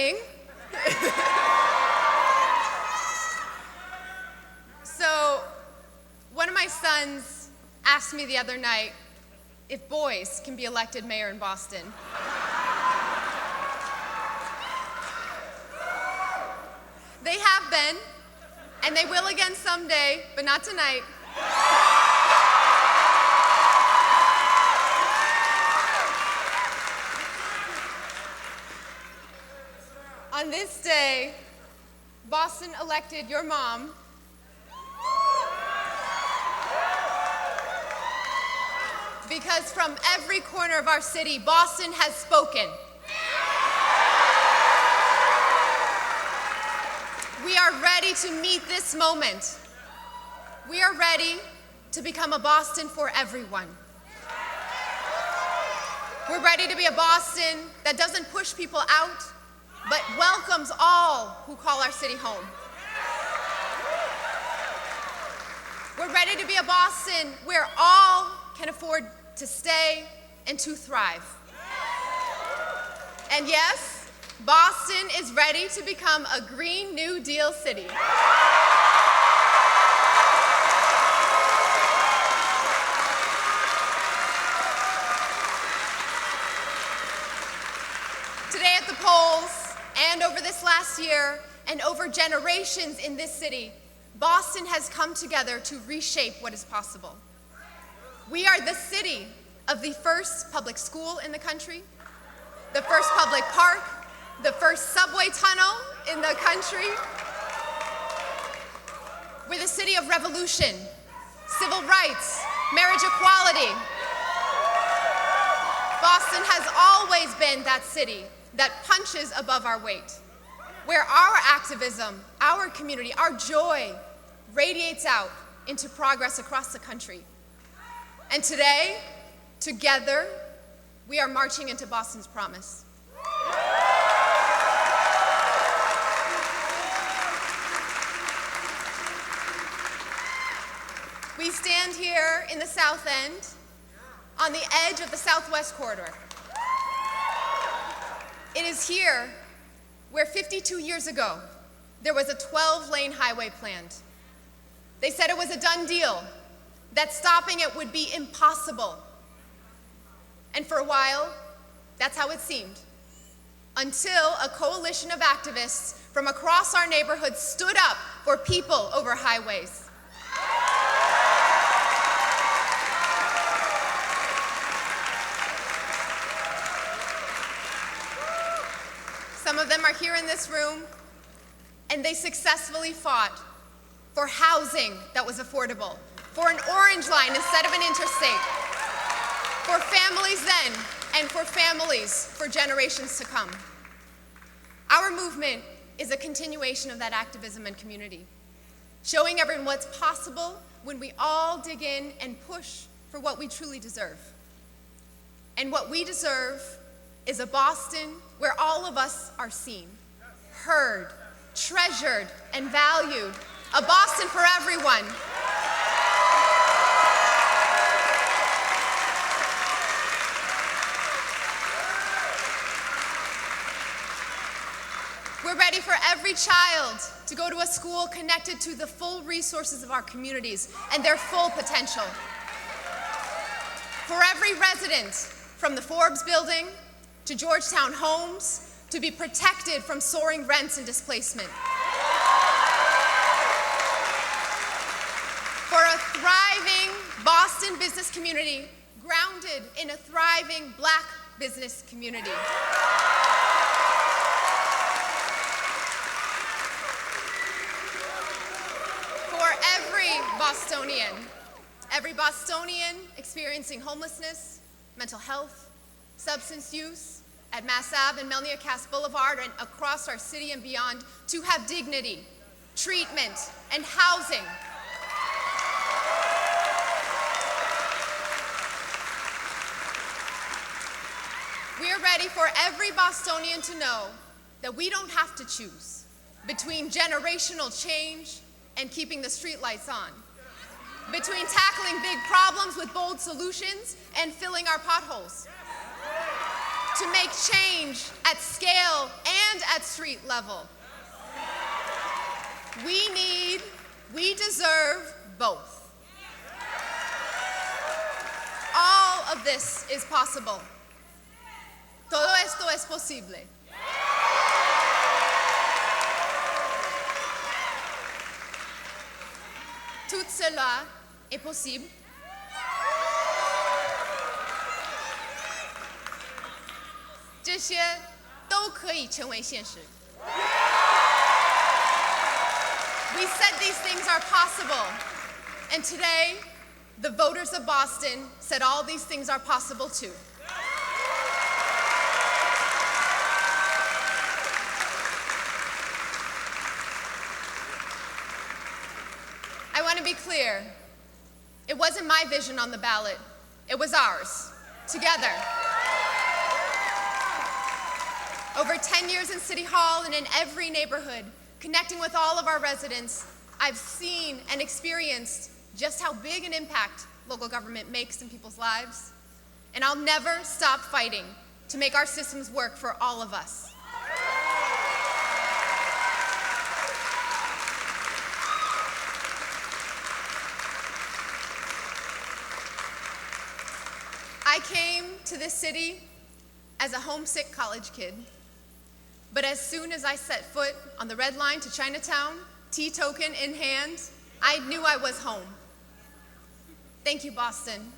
evening. So, one of my sons asked me the other night if boys can be elected mayor in Boston. They have been, and they will again someday, but not tonight. On this day, Boston elected your mom because from every corner of our city, Boston has spoken. We are ready to meet this moment. We are ready to become a Boston for everyone. We're ready to be a Boston that doesn't push people out, but welcomes all who call our city home. We're ready to be a Boston where all can afford to stay and to thrive. And yes, Boston is ready to become a Green New Deal city. Today at the polls, and over this last year, and over generations in this city, Boston has come together to reshape what is possible. We are the city of the first public school in the country, the first public park, the first subway tunnel in the country. We're the city of revolution, civil rights, marriage equality. Boston has always been that city that punches above our weight, where our activism, our community, our joy radiates out into progress across the country. And today, together, we are marching into Boston's promise. We stand here in the South End, on the edge of the Southwest Corridor. It is here where 52 years ago, there was a 12-lane highway planned. They said it was a done deal, that stopping it would be impossible. And for a while, that's how it seemed, until a coalition of activists from across our neighborhood stood up for people over highways. Some of them are here in this room, and they successfully fought for housing that was affordable, for an orange line instead of an interstate, for families then, and for families for generations to come. Our movement is a continuation of that activism and community, showing everyone what's possible when we all dig in and push for what we truly deserve. And what we deserve is a Boston where all of us are seen, heard, treasured, and valued. A Boston for everyone. We're ready for every child to go to a school connected to the full resources of our communities and their full potential. For every resident, from the Forbes Building to Georgetown Homes, to be protected from soaring rents and displacement. For a thriving Boston business community grounded in a thriving Black business community. For every Bostonian experiencing homelessness, mental health, substance use, at Mass Ave and Melnia Cass Boulevard and across our city and beyond, to have dignity, treatment, and housing. We are ready for every Bostonian to know that we don't have to choose between generational change and keeping the streetlights on, between tackling big problems with bold solutions and filling our potholes, to make change at scale and at street level. We deserve both. All of this is possible. Todo esto es posible. Tout cela est possible. 这些都可以成为现实。We said these things are possible. And today, the voters of Boston said all these things are possible too. I want to be clear. It wasn't my vision on the ballot. It was ours, together. Over 10 years in City Hall and in every neighborhood, connecting with all of our residents, I've seen and experienced just how big an impact local government makes in people's lives. And I'll never stop fighting to make our systems work for all of us. I came to this city as a homesick college kid. But as soon as I set foot on the red line to Chinatown, tea token in hand, I knew I was home. Thank you, Boston.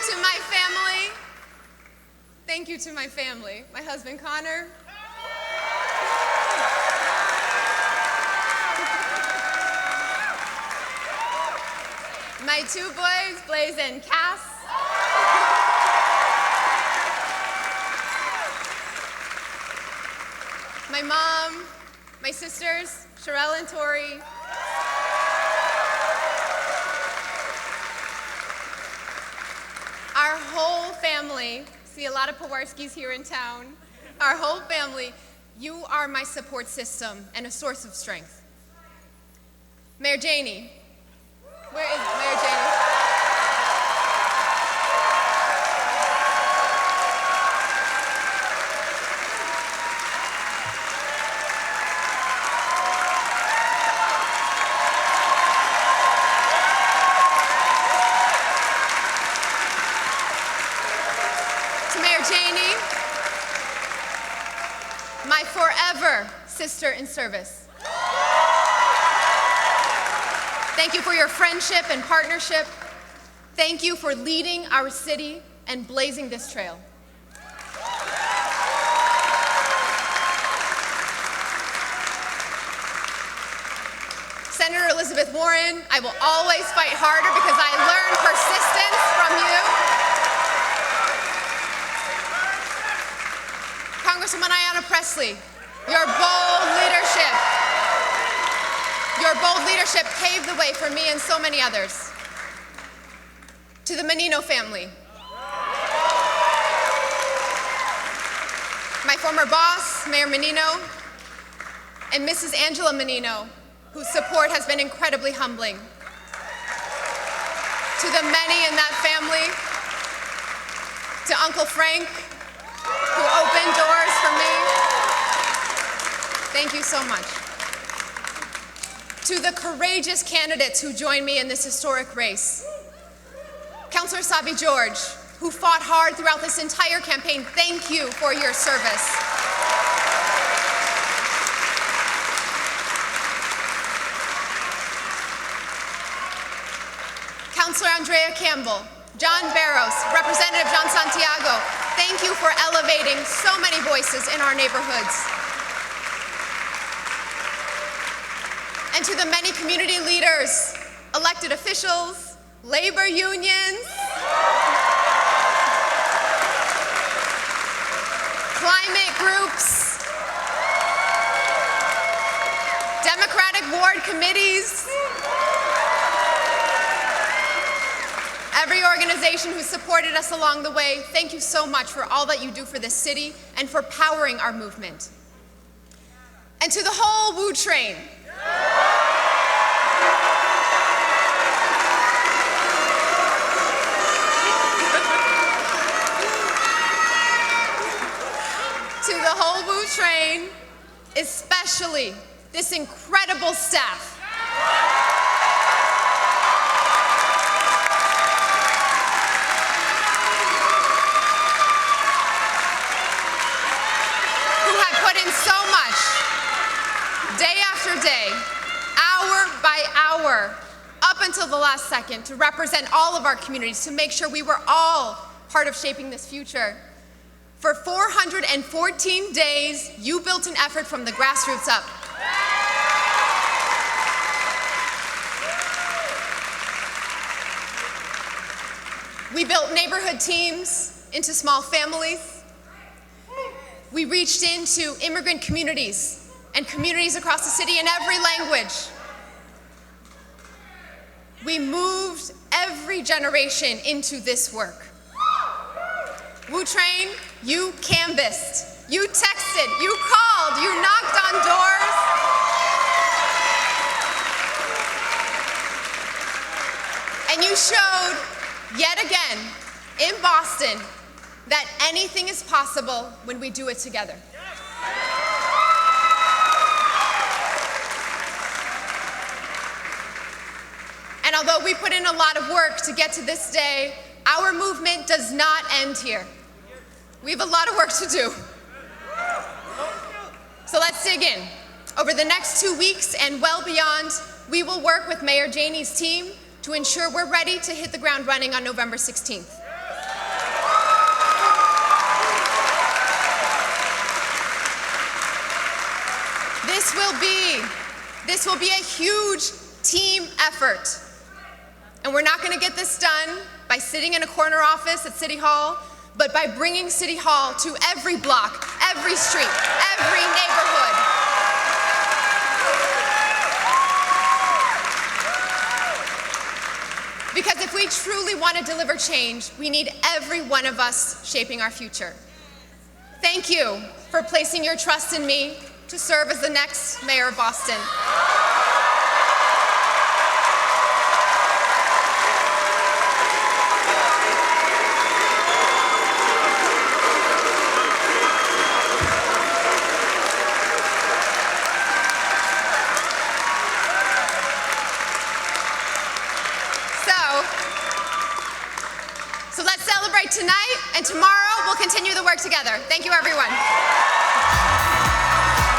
To my family, thank you to my family, my husband Connor, my two boys, Blaze and Cass. My mom, my sisters, Sherelle and Tori. Our whole family, see a lot of Pawarskis here in town. Our whole family, you are my support system and a source of strength. Mayor Janey. Where is Mayor Janey? To Mayor Janey, my forever sister in service. Thank you for your friendship and partnership. Thank you for leading our city and blazing this trail. Senator Elizabeth Warren, I will always fight harder because I learned persistence from you. Congresswoman Ayanna Pressley, your bold leadership paved the way for me and so many others. To the Menino family, my former boss, Mayor Menino, and Mrs. Angela Menino, whose support has been incredibly humbling. To the many in that family, to Uncle Frank, who opened doors for me. Thank you so much. To the courageous candidates who joined me in this historic race. Councilor Sabi George, who fought hard throughout this entire campaign, thank you for your service. Councilor Andrea Campbell, John Barros, Representative John Santiago, thank you for elevating so many voices in our neighborhoods. And to the many community leaders, elected officials, labor unions, climate groups, Democratic ward committees, every organization who supported us along the way, thank you so much for all that you do for this city and for powering our movement. and to the whole Woo Train. To the whole Woo Train, especially this incredible staff. Who have put in so much, day after day, hour by hour, up until the last second, to represent all of our communities, to make sure we were all part of shaping this future. For 414 days, you built an effort from the grassroots up. We built neighborhood teams into small families. We reached into immigrant communities and communities across the city in every language. We moved every generation into this work. Woo Train, you canvassed, you texted, you called, you knocked on doors. And you showed, yet again, in Boston, that anything is possible when we do it together. And although we put in a lot of work to get to this day, our movement does not end here. We have a lot of work to do. So let's dig in. Over the next 2 weeks and well beyond, we will work with Mayor Janey's team to ensure we're ready to hit the ground running on November 16th. This will be a huge team effort. And we're not going to get this done by sitting in a corner office at City Hall, but by bringing City Hall to every block, every street, every neighborhood. Because if we truly want to deliver change, we need every one of us shaping our future. Thank you for placing your trust in me to serve as the next mayor of Boston. So let's celebrate tonight, and tomorrow we'll continue the work together. Thank you, everyone.